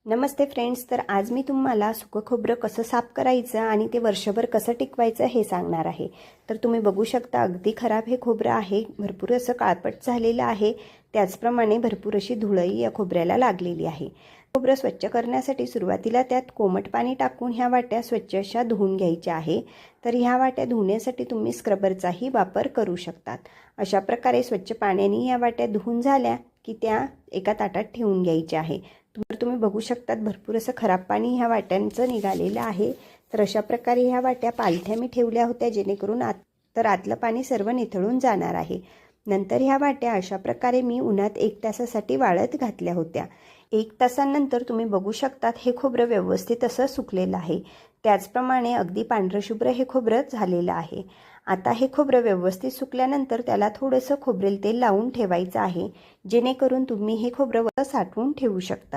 नमस्ते friends, तर आज मी तुम्हाला सुकं खोबरं कसं साफ करायचं आणि ते वर्षभर कसं टिकवायचं हे सांगणार आहे। तर तुम्ही बघू शकता अगदी खराब हे खोबरं आहे, भरपूर असं काळपट झालेलं आहे। त्याचप्रमाणे भरपूर अशी धुळई या खोबऱ्याला लागलेली आहे। खोबरं स्वच्छ करण्यासाठी सुरुवातीला त्यात कोमट पाणी टाकून ह्या वाट्या स्वच्छ अशा धुवून घ्यायच्या आहे। तर ह्या वाट्या धुण्यासाठी तुम्ही स्क्रबरचाही वापर करू शकतात। अशा प्रकारे स्वच्छ पाण्याने ह्या वाट्या धुवून झाल्या की त्या एका ताटात ठेवून घ्यायच्या आहे। तुम्ही बघू शकतात भरपूर असं खराब पाणी ह्या वाट्यांचं निघालेलं आहे। तर अशा प्रकारे ह्या वाट्या पालथ्या मी ठेवल्या होत्या, जेणेकरून आतलं पाणी सर्व निथळून जाणार आहे। नंतर ह्या वाट्या अशा प्रकारे मी उन्हात 1 तासासाठी वाळत घातल्या होत्या। 1 तासानंतर तुम्ही बघू शकतात हे खोबरं व्यवस्थित असं सुकलेलं आहे। त्याचप्रमाणे अगदी पांढरशुभ्र हे खोबरं झालेलं आहे। आता हे खोबरं व्यवस्थित सुकल्यानंतर त्याला थोडंसं खोबरेल तेल लावून ठेवायचं आहे, जेणेकरून तुम्ही हे खोबरं साठवून ठेवू शकता।